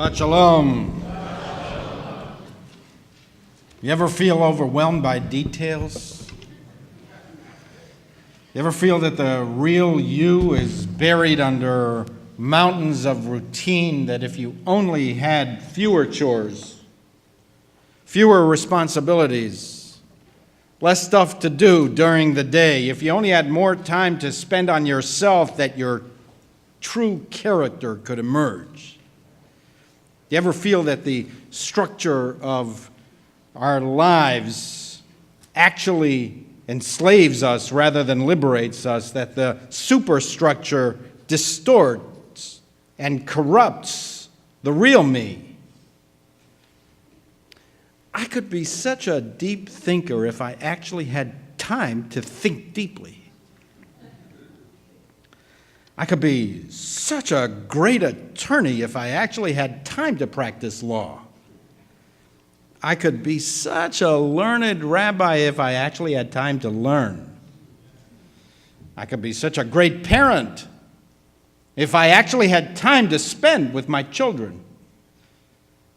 Shabbat shalom. You ever feel overwhelmed by details? You ever feel that the real you is buried under mountains of routine, that if you only had fewer chores, fewer responsibilities, less stuff to do during the day, if you only had more time to spend on yourself, that your true character could emerge? Do you ever feel that the structure of our lives actually enslaves us rather than liberates us, that the superstructure distorts and corrupts the real me? I could be such a deep thinker if I actually had time to think deeply. I could be such a great attorney if I actually had time to practice law. I could be such a learned rabbi if I actually had time to learn. I could be such a great parent if I actually had time to spend with my children.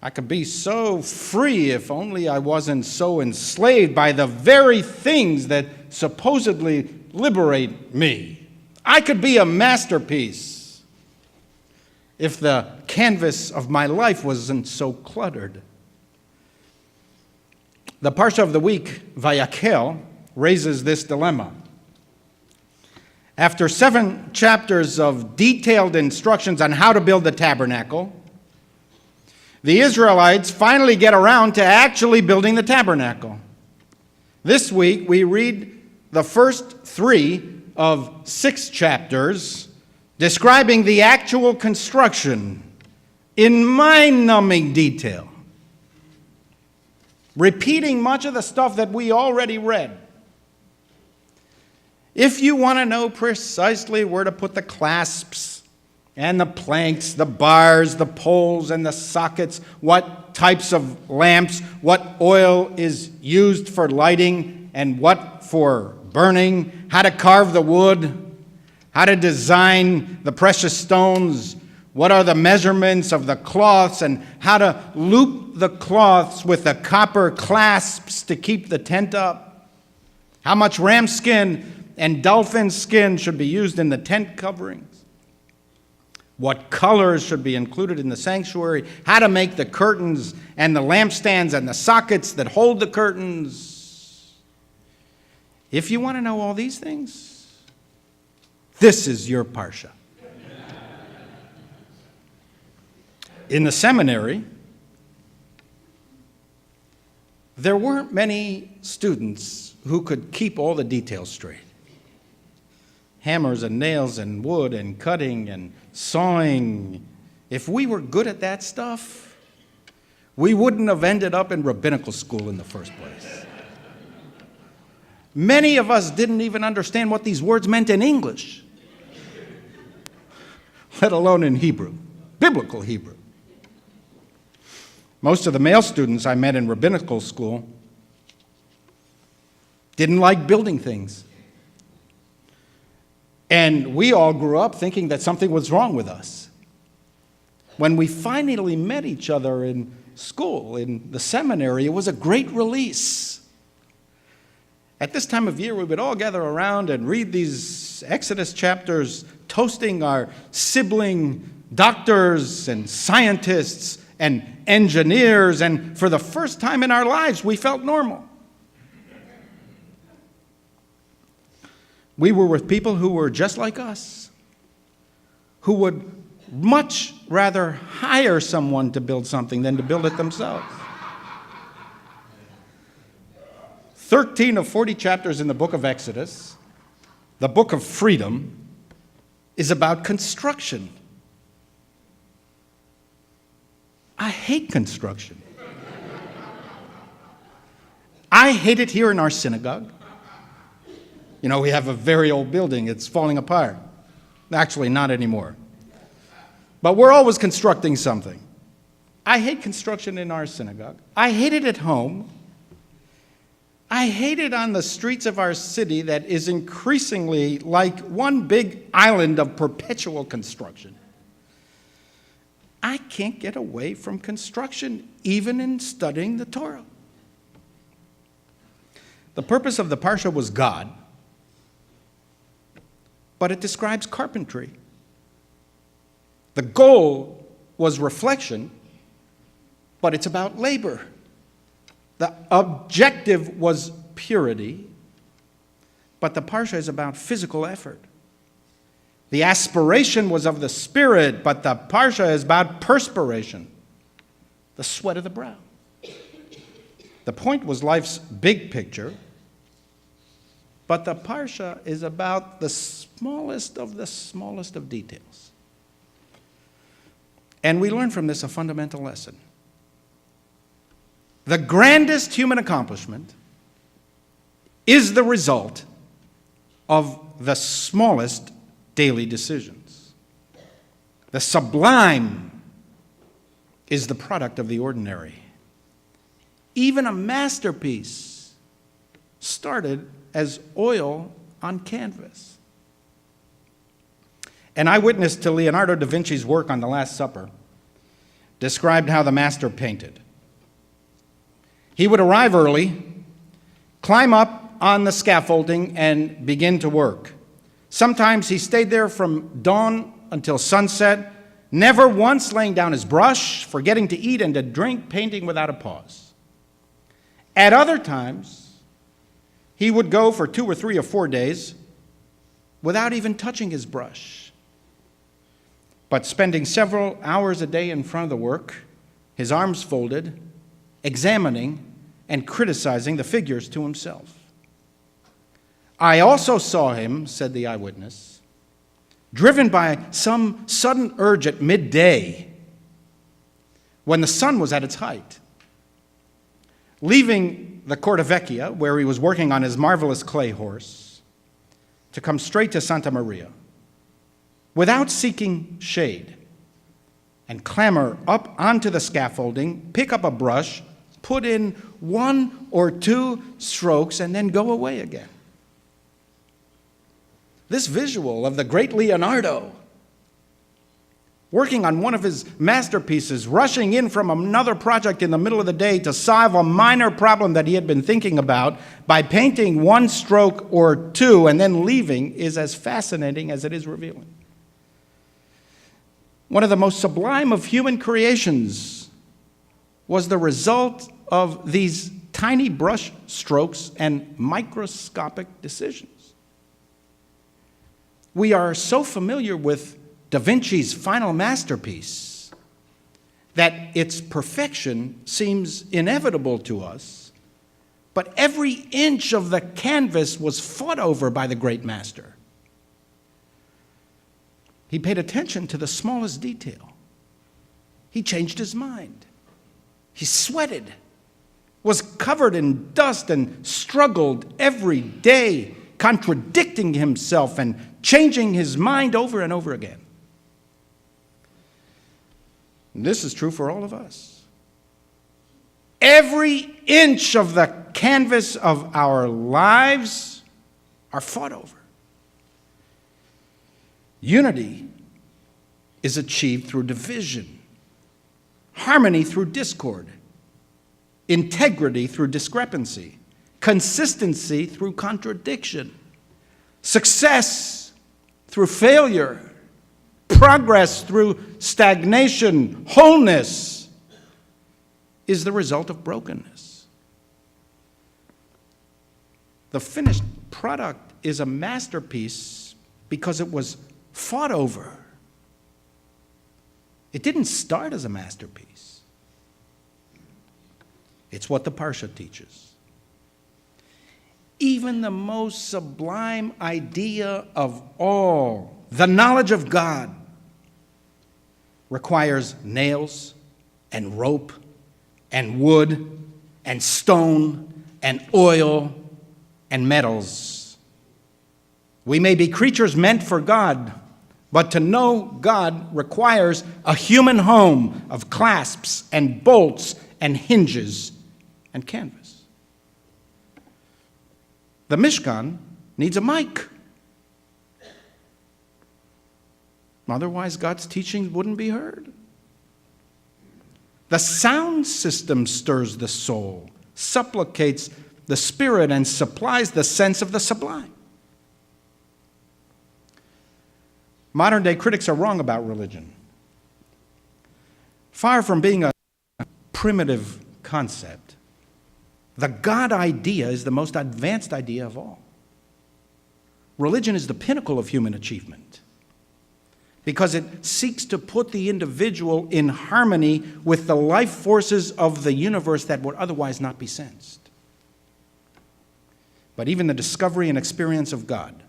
I could be so free if only I wasn't so enslaved by the very things that supposedly liberate me. I could be a masterpiece if the canvas of my life wasn't so cluttered. The Parsha of the week, Vayakhel, raises this dilemma. After 7 chapters of detailed instructions on how to build the tabernacle, the Israelites finally get around to actually building the tabernacle. This week, we read the first 3 of 6 chapters describing the actual construction in mind-numbing detail, repeating much of the stuff that we already read. If you want to know precisely where to put the clasps and the planks, the bars, the poles, and the sockets, what types of lamps, what oil is used for lighting and what for burning, how to carve the wood, how to design the precious stones, what are the measurements of the cloths, and how to loop the cloths with the copper clasps to keep the tent up, how much ram skin and dolphin skin should be used in the tent coverings, what colors should be included in the sanctuary, how to make the curtains and the lampstands and the sockets that hold the curtains. If you want to know all these things, this is your Parsha. In the seminary, there weren't many students who could keep all the details straight. Hammers and nails and wood and cutting and sawing. If we were good at that stuff, we wouldn't have ended up in rabbinical school in the first place. Many of us didn't even understand what these words meant in English, let alone in Hebrew, biblical Hebrew. Most of the male students I met in rabbinical school didn't like building things. And we all grew up thinking that something was wrong with us. When we finally met each other in school, in the seminary, it was a great release. At this time of year, we would all gather around and read these Exodus chapters, toasting our sibling doctors and scientists and engineers, and for the first time in our lives, we felt normal. We were with people who were just like us, who would much rather hire someone to build something than to build it themselves. 13 of 40 chapters in the book of Exodus, the book of freedom, is about construction. I hate construction. I hate it here in our synagogue. You know, we have a very old building. It's falling apart. Actually, not anymore. But we're always constructing something. I hate construction in our synagogue. I hate it at home. I hate it on the streets of our city that is increasingly like one big island of perpetual construction. I can't get away from construction, even in studying the Torah. The purpose of the Parsha was God, but it describes carpentry. The goal was reflection, but it's about labor. The objective was purity, but the Parsha is about physical effort. The aspiration was of the spirit, but the Parsha is about perspiration, the sweat of the brow. The point was life's big picture, but the Parsha is about the smallest of details. And we learn from this a fundamental lesson. The grandest human accomplishment is the result of the smallest daily decisions. The sublime is the product of the ordinary. Even a masterpiece started as oil on canvas. An eyewitness to Leonardo da Vinci's work on the Last Supper described how the master painted. He would arrive early, climb up on the scaffolding, and begin to work. Sometimes he stayed there from dawn until sunset, never once laying down his brush, forgetting to eat and to drink, painting without a pause. At other times, he would go for 2 or 3 or 4 days without even touching his brush, but spending several hours a day in front of the work, his arms folded, examining and criticizing the figures to himself. I also saw him, said the eyewitness, driven by some sudden urge at midday when the sun was at its height, leaving the Corte Vecchia, where he was working on his marvelous clay horse, to come straight to Santa Maria without seeking shade and clamber up onto the scaffolding, pick up a brush, put in 1 or 2 strokes, and then go away again. This visual of the great Leonardo working on one of his masterpieces, rushing in from another project in the middle of the day to solve a minor problem that he had been thinking about by painting 1 stroke or 2 and then leaving, is as fascinating as it is revealing. One of the most sublime of human creations was the result of these tiny brush strokes and microscopic decisions. We are so familiar with Da Vinci's final masterpiece that its perfection seems inevitable to us, but every inch of the canvas was fought over by the great master. He paid attention to the smallest detail. He changed his mind. He sweated, was covered in dust, and struggled every day, contradicting himself and changing his mind over and over again. And this is true for all of us. Every inch of the canvas of our lives are fought over. Unity is achieved through division, harmony through discord, integrity through discrepancy, consistency through contradiction, success through failure, progress through stagnation, wholeness is the result of brokenness. The finished product is a masterpiece because it was fought over. It didn't start as a masterpiece. It's what the Parsha teaches. Even the most sublime idea of all, the knowledge of God, requires nails and rope and wood and stone and oil and metals. We may be creatures meant for God, but to know God requires a human home of clasps and bolts and hinges and canvas. The Mishkan needs a mic. Otherwise, God's teachings wouldn't be heard. The sound system stirs the soul, supplicates the spirit, and supplies the sense of the sublime. Modern-day critics are wrong about religion. Far from being a primitive concept, the God idea is the most advanced idea of all. Religion is the pinnacle of human achievement because it seeks to put the individual in harmony with the life forces of the universe that would otherwise not be sensed. But even the discovery and experience of God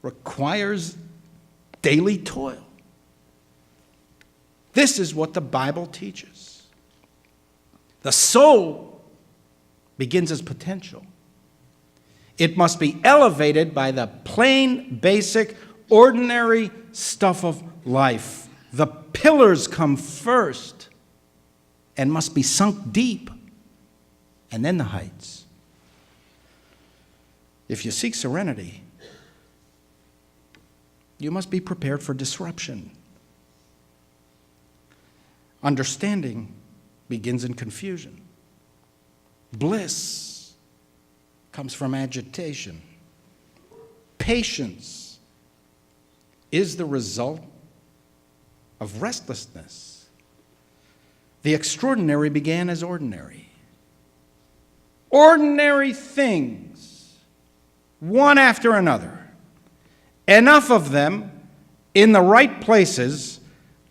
requires daily toil. This is what the Bible teaches. The soul begins as potential. It must be elevated by the plain, basic, ordinary stuff of life. The pillars come first and must be sunk deep, and then the heights. If you seek serenity, you must be prepared for disruption. Understanding begins in confusion. Bliss comes from agitation. Patience is the result of restlessness. The extraordinary began as ordinary. Ordinary things, one after another. Enough of them in the right places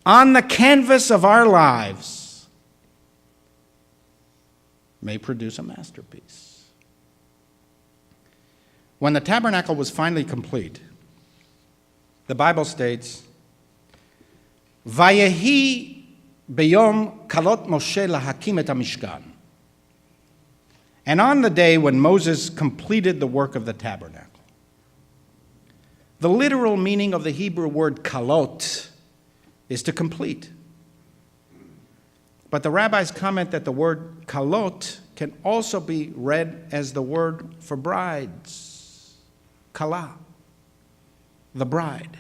on the canvas of our lives may produce a masterpiece. When the tabernacle was finally complete, the Bible states, Vayehi beyom kalot Moshe lahakim et hamishkan. And on the day when Moses completed the work of the tabernacle. The literal meaning of the Hebrew word kalot is to complete. But the rabbis comment that the word kalot can also be read as the word for brides. Kala, the bride.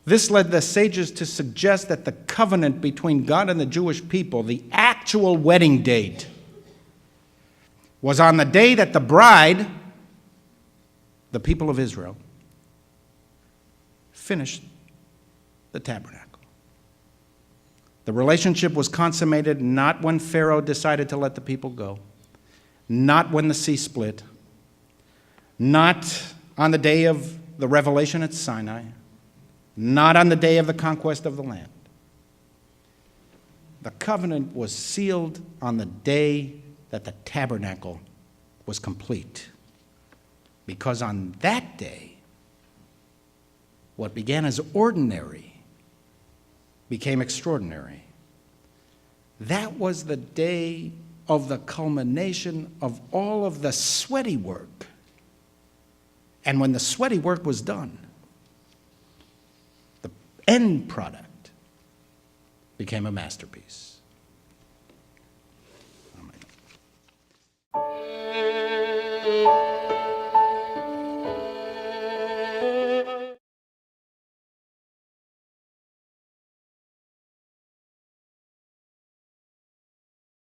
This led the sages to suggest that the covenant between God and the Jewish people, the actual wedding date, was on the day that the bride, the people of Israel, finished the tabernacle. The relationship was consummated not when Pharaoh decided to let the people go, not when the sea split, not on the day of the revelation at Sinai, not on the day of the conquest of the land. The covenant was sealed on the day that the tabernacle was complete, because on that day, what began as ordinary became extraordinary. That was the day of the culmination of all of the sweaty work. And when the sweaty work was done, the end product became a masterpiece. Amen.